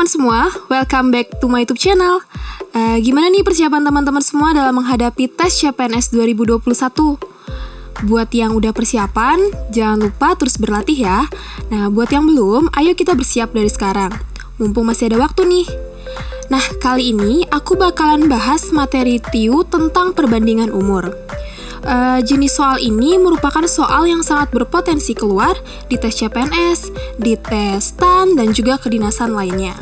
teman-teman semua, welcome back to my YouTube channel. Gimana nih persiapan teman-teman semua dalam menghadapi tes CPNS 2021? Buat yang udah persiapan, jangan lupa terus berlatih ya. Nah, buat yang belum, ayo kita bersiap dari sekarang. Mumpung masih ada waktu nih. Nah, kali ini aku bakalan bahas materi TIU tentang perbandingan umur. Jenis soal ini merupakan soal yang sangat berpotensi keluar di tes CPNS, di tes STAN, dan juga kedinasan lainnya.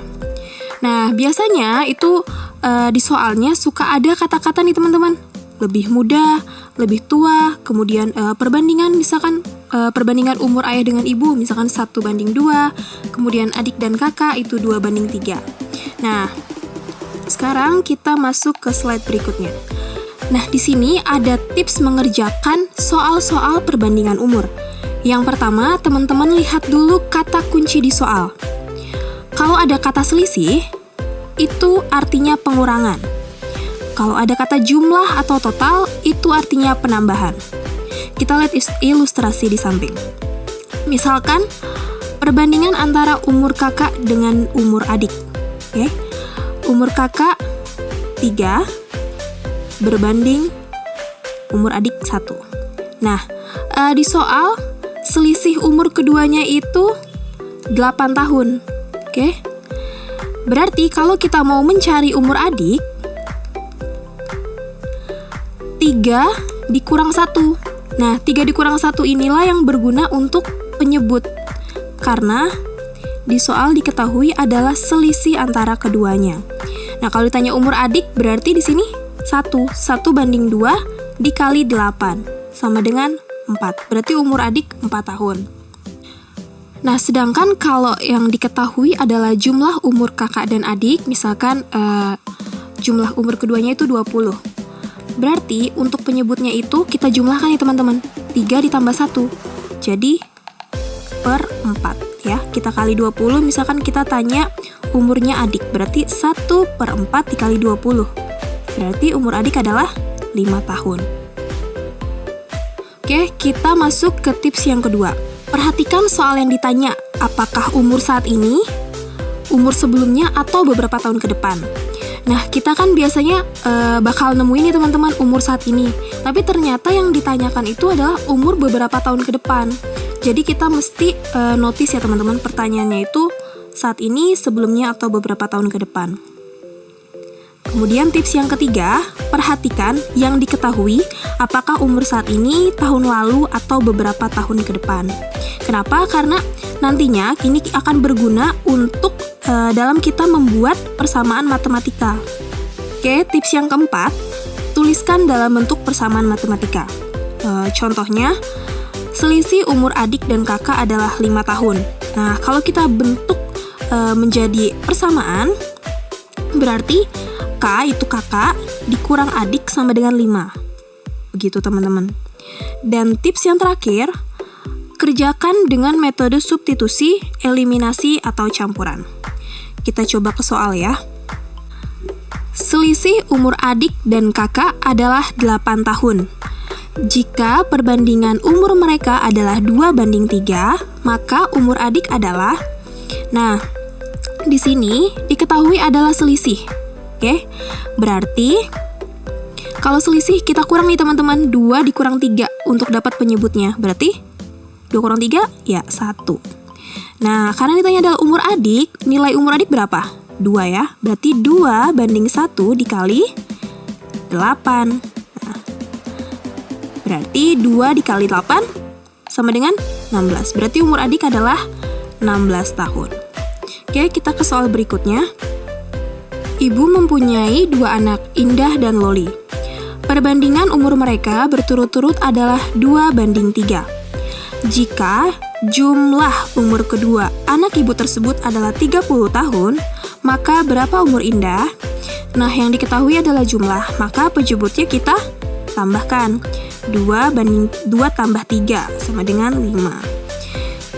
Nah, biasanya itu di soalnya suka ada kata-kata nih teman-teman. Lebih muda, lebih tua, kemudian perbandingan misalkan perbandingan umur ayah dengan ibu misalkan 1:2, kemudian adik dan kakak itu 2:3. Nah, sekarang kita masuk ke slide berikutnya. Nah, di sini ada tips mengerjakan soal-soal perbandingan umur. Yang pertama, teman-teman lihat dulu kata kunci di soal. Kalau ada kata selisih, itu artinya pengurangan. Kalau ada kata jumlah atau total, itu artinya penambahan. Kita lihat ilustrasi di samping. Misalkan, perbandingan antara umur kakak dengan umur adik. Oke? Umur kakak 3 berbanding umur adik 1. Nah, di soal selisih umur keduanya itu 8 tahun. Oke? Berarti kalau kita mau mencari umur adik, 3 dikurang 1. Nah, 3 dikurang 1 inilah yang berguna untuk penyebut. Karena di soal diketahui adalah selisih antara keduanya. Nah, kalau ditanya umur adik, berarti di sini 1 banding 2 dikali 8 sama dengan 4. Berarti umur adik 4 tahun. Nah, sedangkan kalau yang diketahui adalah jumlah umur kakak dan adik, misalkan jumlah umur keduanya itu 20. Berarti untuk penyebutnya itu kita jumlahkan nih teman-teman. 3 ditambah 1. Jadi per 4 ya. Kita kali 20, misalkan kita tanya umurnya adik. Berarti 1/4 dikali 20. Berarti umur adik adalah 5 tahun. Oke, kita masuk ke tips yang kedua. Perhatikan soal yang ditanya, apakah umur saat ini, umur sebelumnya, atau beberapa tahun ke depan. Nah, kita kan biasanya bakal nemuin nih teman-teman umur saat ini. Tapi ternyata yang ditanyakan itu adalah umur beberapa tahun ke depan. Jadi kita mesti notice ya teman-teman, pertanyaannya itu saat ini, sebelumnya, atau beberapa tahun ke depan. Kemudian tips yang ketiga, perhatikan yang diketahui apakah umur saat ini, tahun lalu, atau beberapa tahun ke depan. Kenapa? Karena nantinya ini akan berguna untuk dalam kita membuat persamaan matematika. Oke, tips yang keempat, tuliskan dalam bentuk persamaan matematika. Contohnya, selisih umur adik dan kakak adalah 5 tahun. Nah, kalau kita bentuk menjadi persamaan, berarti K itu kakak dikurang adik sama dengan 5. Begitu teman-teman. Dan tips yang terakhir, kerjakan dengan metode substitusi, eliminasi, atau campuran. Kita coba ke soal ya. Selisih umur adik dan kakak adalah 8 tahun. Jika perbandingan umur mereka adalah 2:3, maka umur adik adalah... Nah, di sini diketahui adalah selisih. Oke, berarti kalau selisih kita kurang nih teman-teman, 2 dikurang 3 untuk dapat penyebutnya. Berarti 2 kurang 3, ya 1. Nah, karena ditanya adalah umur adik, nilai umur adik berapa? 2 ya, berarti 2:1 dikali 8. Nah, berarti 2 dikali 8 sama dengan 16. Berarti umur adik adalah 16 tahun. Oke, kita ke soal berikutnya. Ibu mempunyai 2 anak, Indah dan Loli. Perbandingan umur mereka berturut-turut adalah 2:3. Jika jumlah umur kedua anak ibu tersebut adalah 30 tahun, maka berapa umur Indah? Nah, yang diketahui adalah jumlah, maka penyebutnya kita tambahkan. 2 tambah 3 sama dengan 5.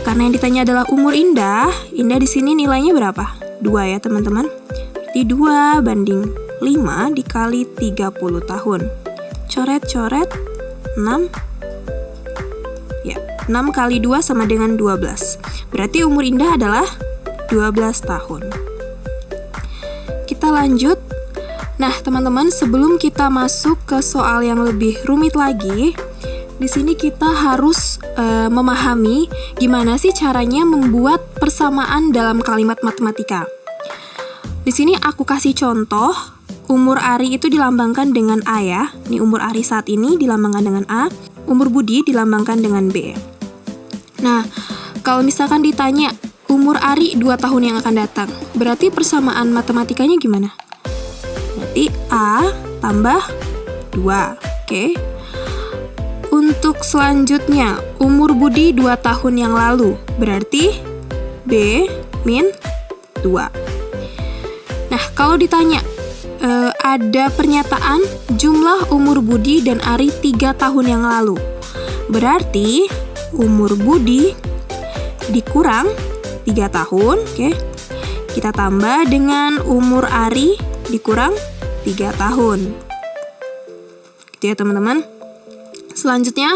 Karena yang ditanya adalah umur Indah di sini nilainya berapa? 2 ya teman-teman. Berarti 2:5 dikali 30 tahun. Coret-coret 6. Ya, 6 kali 2 sama dengan 12. Berarti umur Indah adalah 12 tahun. kita lanjut. Nah, teman-teman, sebelum kita masuk ke soal yang lebih rumit lagi, di sini kita harus memahami gimana sih caranya membuat persamaan dalam kalimat matematika. Di sini aku kasih contoh, umur Ari itu dilambangkan dengan A ya. Ini umur Ari saat ini dilambangkan dengan A, umur Budi dilambangkan dengan B. Nah, kalau misalkan ditanya umur Ari 2 tahun yang akan datang, berarti persamaan matematikanya gimana? Berarti A tambah 2, oke? Untuk selanjutnya, umur Budi 2 tahun yang lalu, berarti B min 2. Nah, kalau ditanya, ada pernyataan jumlah umur Budi dan Ari 3 tahun yang lalu, berarti umur Budi dikurang 3 tahun, oke? Kita tambah dengan umur Ari dikurang 3 tahun. Gitu ya, teman-teman. Selanjutnya,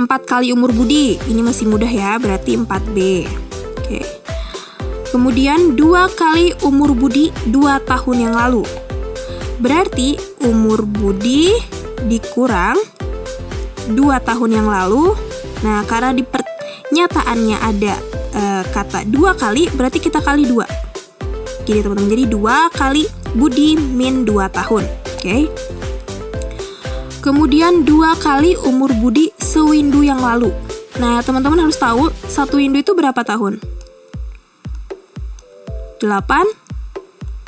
4 kali umur Budi. Ini masih mudah ya, berarti 4B. Oke. Kemudian 2 kali umur Budi 2 tahun yang lalu. Berarti umur Budi dikurang 2 tahun yang lalu. Nah, karena di pernyataannya ada kata 2 kali, berarti kita kali 2. Jadi teman-teman, jadi 2 kali Budi min 2 tahun. Oke. Kemudian 2 kali umur Budi sewindu yang lalu. Nah, teman-teman harus tahu, 1 windu itu berapa tahun? 8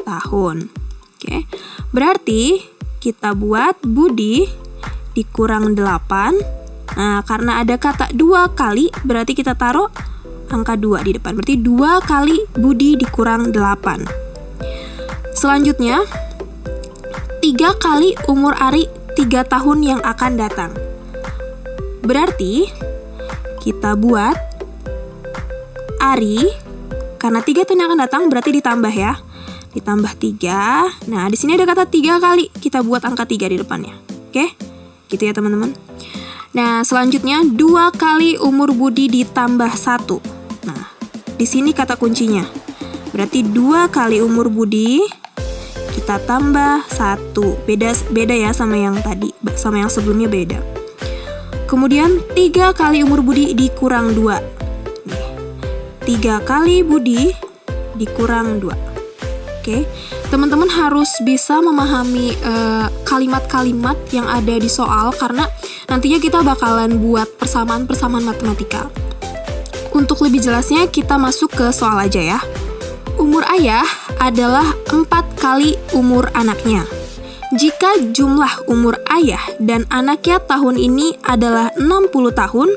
tahun. Oke. Berarti kita buat Budi dikurang 8. Nah, karena ada kata 2 kali, berarti kita taruh angka 2 di depan. Berarti 2 kali Budi dikurang 8. Selanjutnya, 3 kali umur Ari 3 tahun yang akan datang. Berarti kita buat Ari, karena 3 tahun yang akan datang berarti ditambah ya. Ditambah 3. Nah, di sini ada kata 3 kali. Kita buat angka 3 di depannya. Oke? Gitu ya, teman-teman. Nah, selanjutnya 2 kali umur Budi ditambah 1. Nah, di sini kata kuncinya. Berarti 2 kali umur Budi kita tambah 1. Beda ya sama yang tadi, sama yang sebelumnya beda. Kemudian 3 kali umur Budi dikurang 2. Nih, 3 kali Budi dikurang 2. Oke, teman-teman harus bisa memahami kalimat-kalimat yang ada di soal, karena nantinya kita bakalan buat persamaan-persamaan matematika. Untuk lebih jelasnya, kita masuk ke soal aja ya. Umur ayah adalah 4 kali umur anaknya. Jika jumlah umur ayah dan anaknya tahun ini adalah 60 tahun,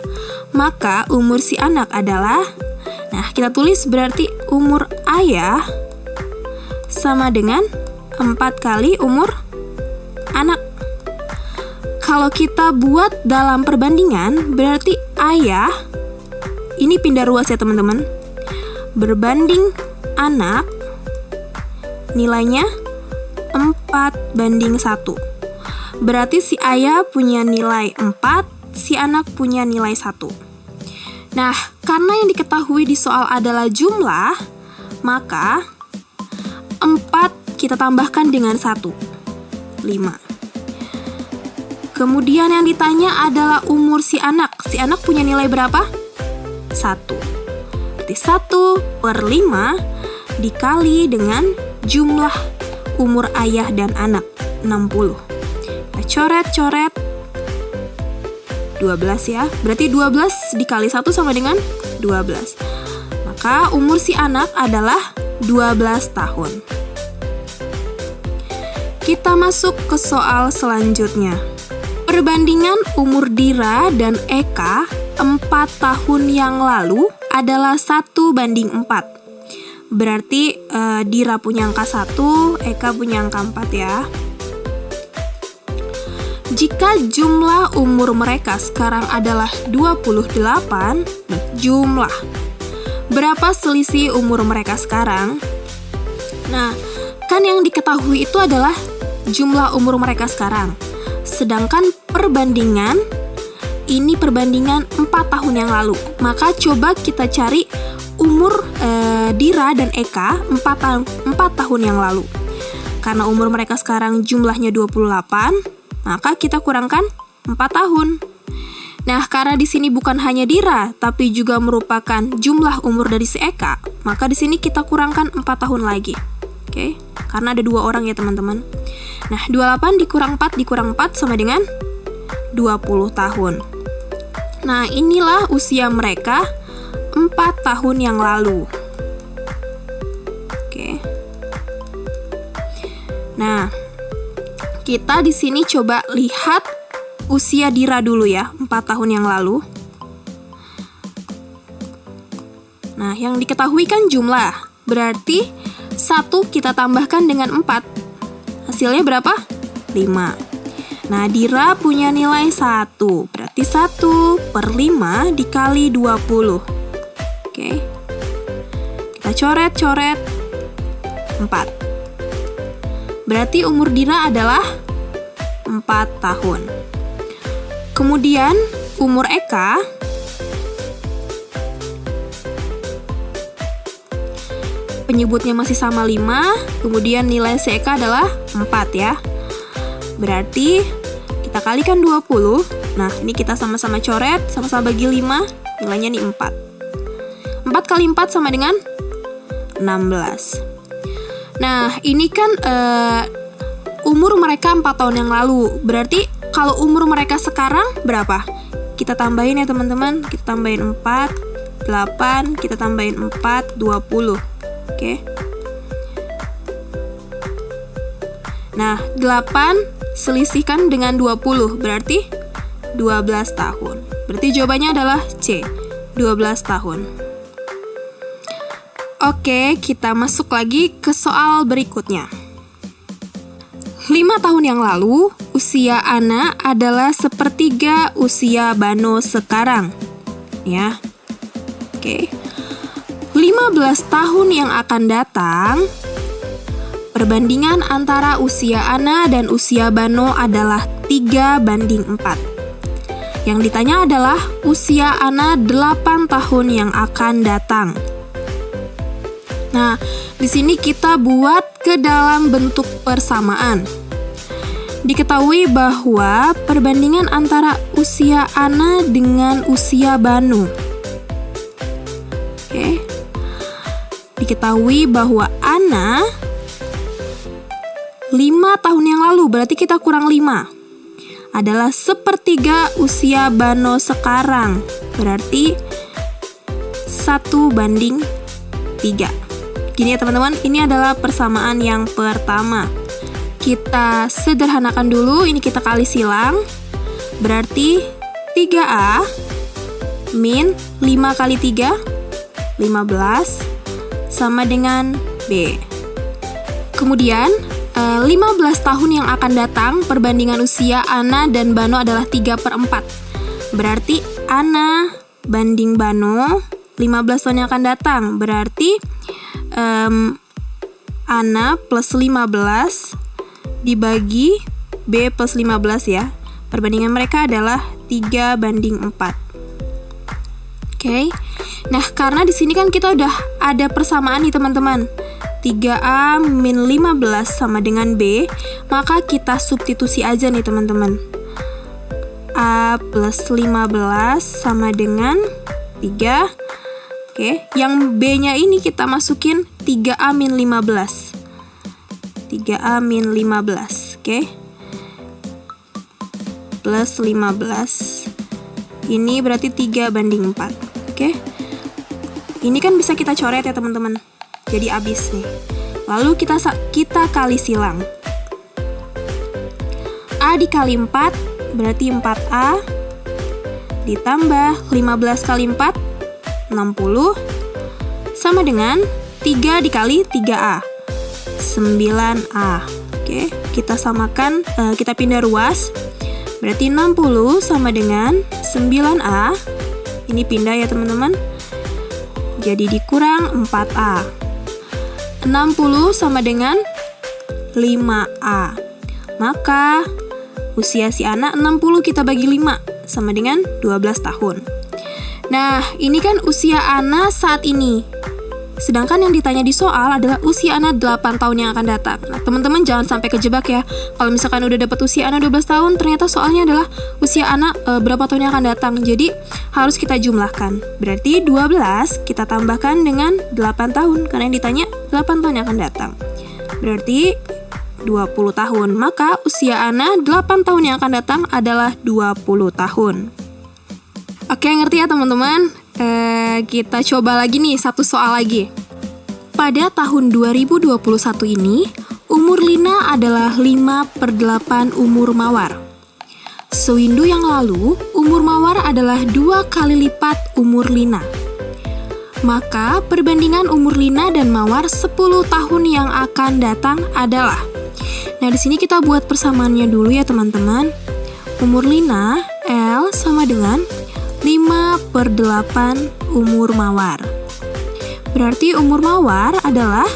maka umur si anak adalah, nah kita tulis berarti umur ayah sama dengan 4 kali umur anak. Kalau kita buat dalam perbandingan, berarti ayah, ini pindah ruas ya teman-teman, berbanding anak, nilainya 4:1. Berarti si ayah punya nilai 4, si anak punya nilai 1. Nah, karena yang diketahui di soal adalah jumlah, maka 4 kita tambahkan dengan 1, 5. Kemudian yang ditanya adalah umur si anak. Si anak punya nilai berapa? 1. Berarti 1/5 dikali dengan jumlah umur ayah dan anak, 60. Kita coret-coret 12 ya. Berarti 12 dikali 1 sama dengan 12. Maka umur si anak adalah 12 tahun. Kita masuk ke soal selanjutnya. Perbandingan umur Dira dan Eka 4 tahun yang lalu adalah 1:4. Berarti Dira punya angka 1, Eka punya angka 4 ya. Jika jumlah umur mereka sekarang adalah 28, jumlah. Berapa selisih umur mereka sekarang? Nah, kan yang diketahui itu adalah jumlah umur mereka sekarang. Sedangkan perbandingan, ini perbandingan 4 tahun yang lalu. Maka coba kita cari umur Dira dan Eka 4 tahun yang lalu. Karena umur mereka sekarang jumlahnya 28, maka kita kurangkan 4 tahun. Nah, karena di sini bukan hanya Dira, tapi juga merupakan jumlah umur dari si Eka, maka di sini kita kurangkan 4 tahun lagi. Oke, karena ada 2 orang ya teman-teman. Nah, 28 dikurang 4 sama dengan 20 tahun. Nah, inilah usia mereka 4 tahun yang lalu. Oke. Nah, kita di sini coba lihat usia Dira dulu ya, 4 tahun yang lalu. Nah, yang diketahui kan jumlah. Berarti 1 kita tambahkan dengan 4. Hasilnya berapa? 5. Nah, Dira punya nilai 1. Berarti 1/5 dikali 20. Oke. Kita coret-coret 4. Berarti umur Dira adalah 4 tahun. Kemudian umur Eka penyebutnya masih sama 5, kemudian nilai si Eka adalah 4 ya. Berarti kita kalikan 20. Nah, ini kita sama-sama coret, sama-sama bagi 5, nilainya nih 4. 4 kali 4 sama dengan 16. Nah, ini kan umur mereka 4 tahun yang lalu. Berarti kalau umur mereka sekarang berapa? Kita tambahin ya teman-teman. Kita tambahin 4, 8, kita tambahin 4, 20. Oke. Nah, 8 selisihkan dengan 20, berarti 12 tahun. Berarti jawabannya adalah C, 12 tahun. Oke, kita masuk lagi ke soal berikutnya. 5 tahun yang lalu, usia Ana adalah sepertiga usia Bano sekarang. Ya. Oke. 15 tahun yang akan datang, perbandingan antara usia Ana dan usia Bano adalah 3:4. Yang ditanya adalah usia Ana 8 tahun yang akan datang. Nah, di sini kita buat ke dalam bentuk persamaan. Diketahui bahwa perbandingan antara usia Ana dengan usia Bano. Oke. Diketahui bahwa Ana 5 tahun yang lalu, berarti kita kurang 5, adalah sepertiga usia Bano sekarang. Berarti 1:3. Gini ya teman-teman, ini adalah persamaan yang pertama. Kita sederhanakan dulu, ini kita kali silang. Berarti 3A min 5 kali 3, 15, sama dengan B. Kemudian 15 tahun yang akan datang, perbandingan usia Ana dan Bano adalah 3/4. Berarti Ana banding Bano 15 tahun yang akan datang. Berarti Ana plus 15 dibagi B plus 15 ya. Perbandingan mereka adalah 3:4. Oke. Nah, karena di sini kan kita udah ada persamaan nih teman-teman. 3A min 15 sama dengan B, maka kita substitusi aja nih teman-teman. A plus 15 sama dengan 3. Oke, yang B-nya ini kita masukin 3A min 15. 3A min 15, oke. Plus 15. Ini berarti 3:4, oke. Ini kan bisa kita coret ya teman-teman. Jadi habis nih. Lalu kita kali silang. A dikali 4 berarti 4A ditambah 15 kali 4 60 sama dengan 3 dikali 3A 9A. Oke, kita samakan, kita pindah ruas. Berarti 60 sama dengan 9A. Ini pindah ya teman-teman. Jadi dikurang 4A. 60 sama dengan 5A. Maka usia si anak 60 kita bagi 5 sama dengan 12 tahun. Nah, ini kan usia Ana saat ini. Sedangkan yang ditanya di soal adalah usia anak 8 tahun yang akan datang. Nah, teman-teman jangan sampai kejebak ya. Kalau misalkan udah dapat usia anak 12 tahun, ternyata soalnya adalah usia anak berapa tahun yang akan datang. Jadi harus kita jumlahkan. Berarti 12 kita tambahkan dengan 8 tahun. Karena yang ditanya 8 tahun yang akan datang. Berarti 20 tahun. Maka usia anak 8 tahun yang akan datang adalah 20 tahun. Oke, ngerti ya teman-teman? Kita coba lagi nih, satu soal lagi. Pada tahun 2021 ini, umur Lina adalah 5/8 umur Mawar. Sewindu yang lalu, umur Mawar adalah 2 kali lipat umur Lina. Maka, perbandingan umur Lina dan Mawar 10 tahun yang akan datang adalah. Nah, di sini kita buat persamaannya dulu ya teman-teman. Umur Lina, L sama dengan 5/8 umur Mawar. Berarti umur Mawar adalah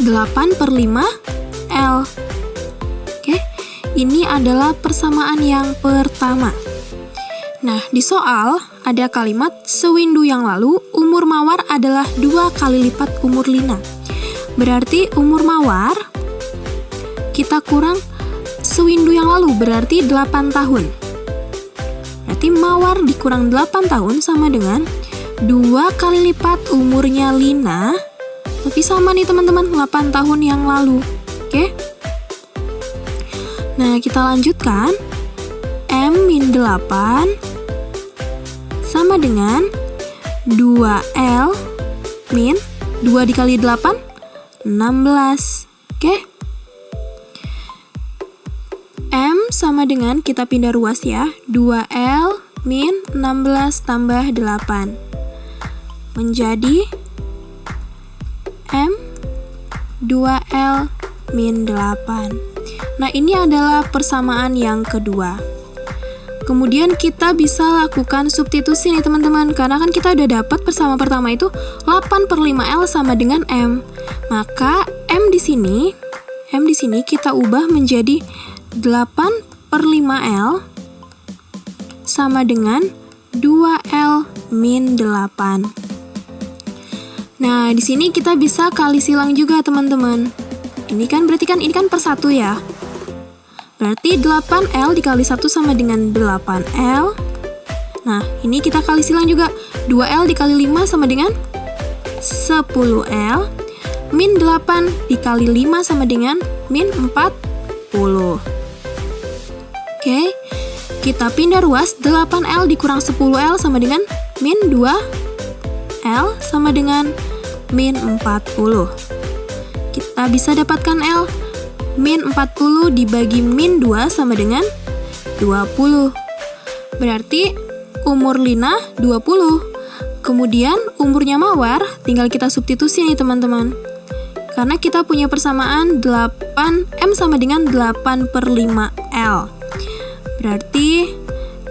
8/5 L. Oke, ini adalah persamaan yang pertama. Nah, di soal ada kalimat sewindu yang lalu umur Mawar adalah 2 kali lipat umur Lina. Berarti umur Mawar kita kurang sewindu yang lalu berarti 8 tahun. Berarti Mawar dikurang 8 tahun sama dengan 2 kali lipat umurnya Lina. Tapi sama nih teman-teman, 8 tahun yang lalu. Oke? Nah, kita lanjutkan. M-8 sama dengan 2L min 2 dikali 8, 16. Oke? M sama dengan, kita pindah ruas ya, 2L min 16 tambah 8. Menjadi M 2L min 8. Nah, ini adalah persamaan yang kedua. Kemudian kita bisa lakukan substitusi nih teman-teman, karena kan kita udah dapat persamaan pertama itu 8/5L sama dengan M. Maka M di sini kita ubah menjadi 8/5L sama dengan 2L min 8. Nah, di sini kita bisa kali silang juga, teman-teman. Ini kan per 1 ya. Berarti 8L dikali 1 sama dengan 8L. Nah, ini kita kali silang juga. 2L dikali 5 sama dengan 10L. Min 8 dikali 5 sama dengan min 40. Oke, kita pindah ruas, 8L dikurang 10L sama dengan min 2L sama dengan min 40. Kita bisa dapatkan L. Min 40 dibagi min 2 sama dengan 20. Berarti umur Lina 20. Kemudian umurnya Mawar tinggal kita substitusi nih teman-teman. Karena kita punya persamaan 8M sama dengan 8/5L. Berarti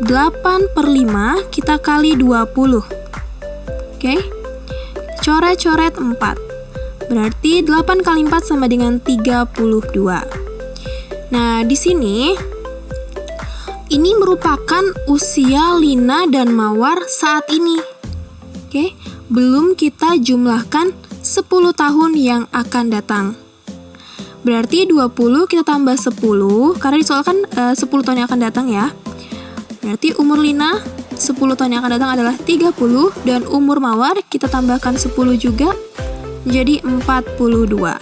8/5 kita kali 20. Oke? Coret-coret 4. Berarti 8 kali 4 sama dengan 32. Nah, di sini ini merupakan usia Lina dan Mawar saat ini. Oke? Belum kita jumlahkan 10 tahun yang akan datang. Berarti 20 kita tambah 10, karena disoalkan 10 tahun yang akan datang ya. Berarti umur Lina 10 tahun yang akan datang adalah 30, dan umur Mawar kita tambahkan 10 juga, menjadi 42.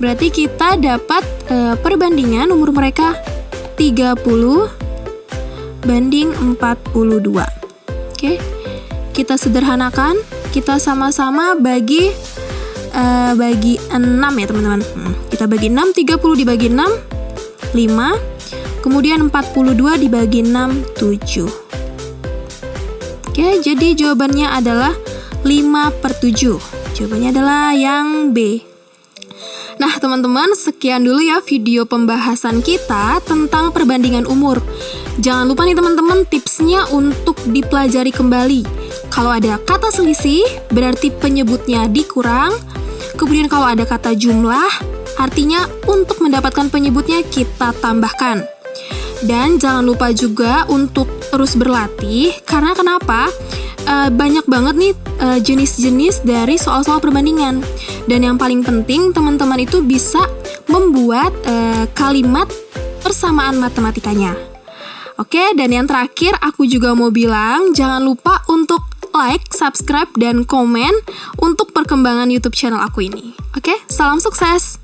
Berarti kita dapat perbandingan umur mereka 30 banding 42. Oke, kita sederhanakan, kita sama-sama bagi 6 ya teman-teman. Kita bagi 6, 30 dibagi 6, 5. Kemudian 42 dibagi 6, 7. Oke, jadi jawabannya adalah 5/7. Jawabannya adalah yang B. Nah teman-teman, sekian dulu ya video pembahasan kita tentang perbandingan umur. Jangan lupa nih teman-teman, tipsnya untuk dipelajari kembali. Kalau ada kata selisih, berarti penyebutnya dikurang. Kemudian kalau ada kata jumlah, artinya untuk mendapatkan penyebutnya kita tambahkan. Dan jangan lupa juga untuk terus berlatih, karena kenapa? banyak banget nih jenis-jenis dari soal-soal perbandingan. Dan yang paling penting, teman-teman itu bisa membuat kalimat persamaan matematikanya. Oke, dan yang terakhir aku juga mau bilang, jangan lupa untuk like, subscribe, dan komen untuk perkembangan YouTube channel aku ini. Oke, salam sukses!